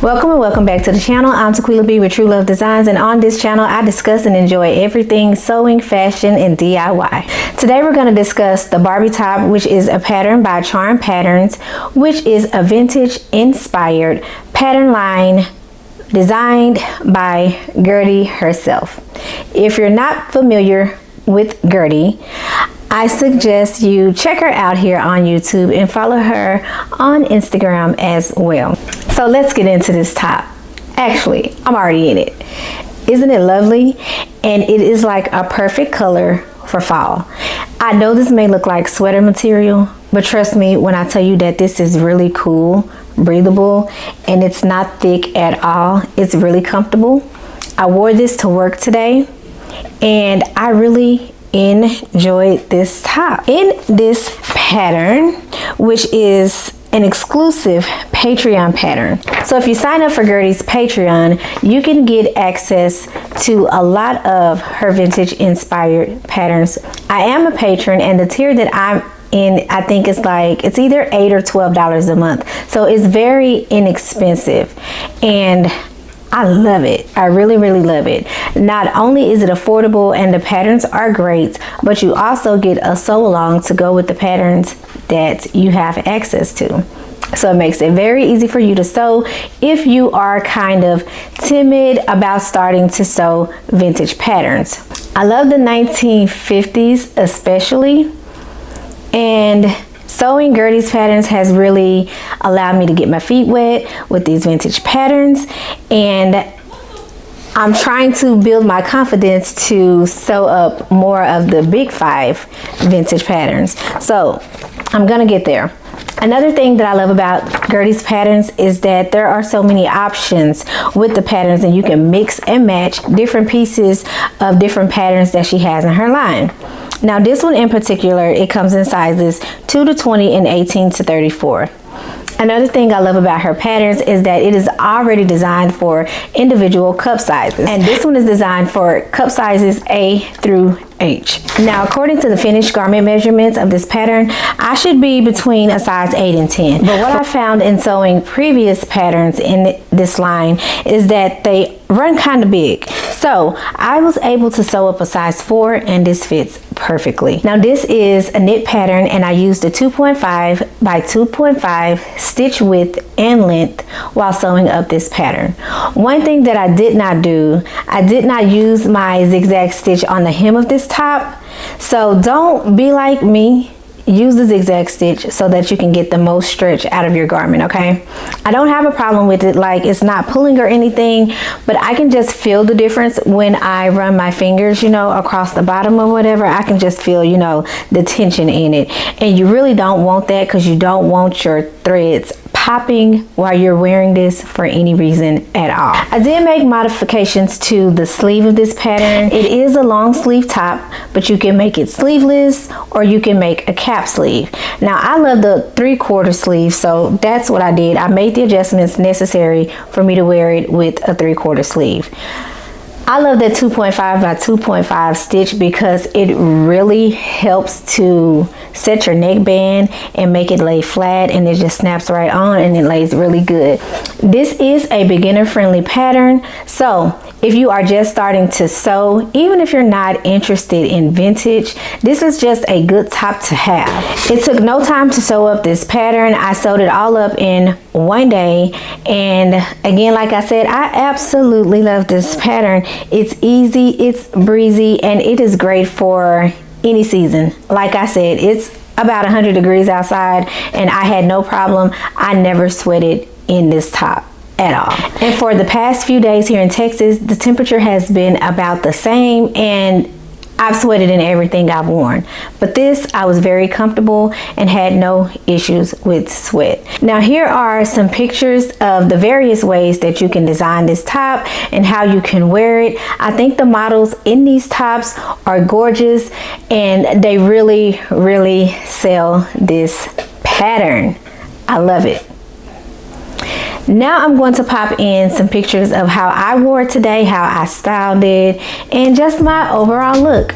Welcome and welcome back to the channel. I'm Tequila B with TruLuv Designs, and on this channel I discuss and enjoy everything sewing, fashion, and DIY. Today we're going to discuss the Barbie top, which is a pattern by Charm Patterns, which is a vintage inspired pattern line designed by Gertie herself. If you're not familiar with Gertie, I suggest you check her out here on YouTube and follow her on Instagram as well. So let's get into this top. Actually, I'm already in it. Isn't it lovely? And it is like a perfect color for fall. I know this may look like sweater material, but trust me when I tell you that this is really cool, breathable, and it's not thick at all. It's really comfortable. I wore this to work today, and I really enjoyed this top. In this pattern, which is an exclusive Patreon pattern. So if you sign up for Gertie's Patreon, you can get access to a lot of her vintage inspired patterns. I am a patron, and the tier that I'm in, I think it's either $8 or $12 a month. So it's very inexpensive, and I love it. I really love it. Not only is it affordable and the patterns are great, but you also get a sew along to go with the patterns that you have access to. So it makes it very easy for you to sew if you are kind of timid about starting to sew vintage patterns. I love the 1950s especially, and sewing Gertie's patterns has really allowed me to get my feet wet with these vintage patterns, and I'm trying to build my confidence to sew up more of the big 5 vintage patterns. So I'm gonna get there. Another thing that I love about Gertie's patterns is that there are so many options with the patterns, and you can mix and match different pieces of different patterns that she has in her line. Now this one in particular, it comes in sizes 2 to 20 and 18 to 34. Another thing I love about her patterns is that it is already designed for individual cup sizes. And this one is designed for cup sizes A through H. Now, according to the finished garment measurements of this pattern, I should be between a size 8 and 10. But what I found in sewing previous patterns in this line is that they run kind of big. So I was able to sew up a size 4, and this fits perfectly. Now this is a knit pattern, and I used a 2.5 by 2.5 stitch width and length while sewing up this pattern. One thing that I did not do, I did not use my zigzag stitch on the hem of this top. So don't be like me. Use the zigzag stitch so that you can get the most stretch out of your garment, okay? I don't have a problem with it, like it's not pulling or anything, but I can just feel the difference when I run my fingers, across the bottom or whatever. I can just feel, the tension in it. And you really don't want that, because you don't want your threads popping while you're wearing this for any reason at all. I did make modifications to the sleeve of this pattern. It is a long sleeve top, but you can make it sleeveless or you can make a cap sleeve. Now I love the 3/4 sleeve, so that's what I did. I made the adjustments necessary for me to wear it with a 3/4 sleeve. I love that 2.5 by 2.5 stitch because it really helps to set your neckband and make it lay flat, and it just snaps right on and it lays really good. This is a beginner friendly pattern, so if you are just starting to sew, even if you're not interested in vintage, this is just a good top to have. It took no time to sew up this pattern. I sewed it all up in one day, and again, like I said, I absolutely love this pattern. It's easy, it's breezy, and it is great for any season. Like I said, it's about 100 degrees outside, and I had no problem. I never sweated in this top at all. And for the past few days here in Texas, the temperature has been about the same, and I've sweated in everything I've worn. But this, I was very comfortable and had no issues with sweat. Now here are some pictures of the various ways that you can design this top and how you can wear it. I think the models in these tops are gorgeous, and they really sell this pattern. I love it. Now I'm going to pop in some pictures of how I wore it today, how I styled it, and just my overall look.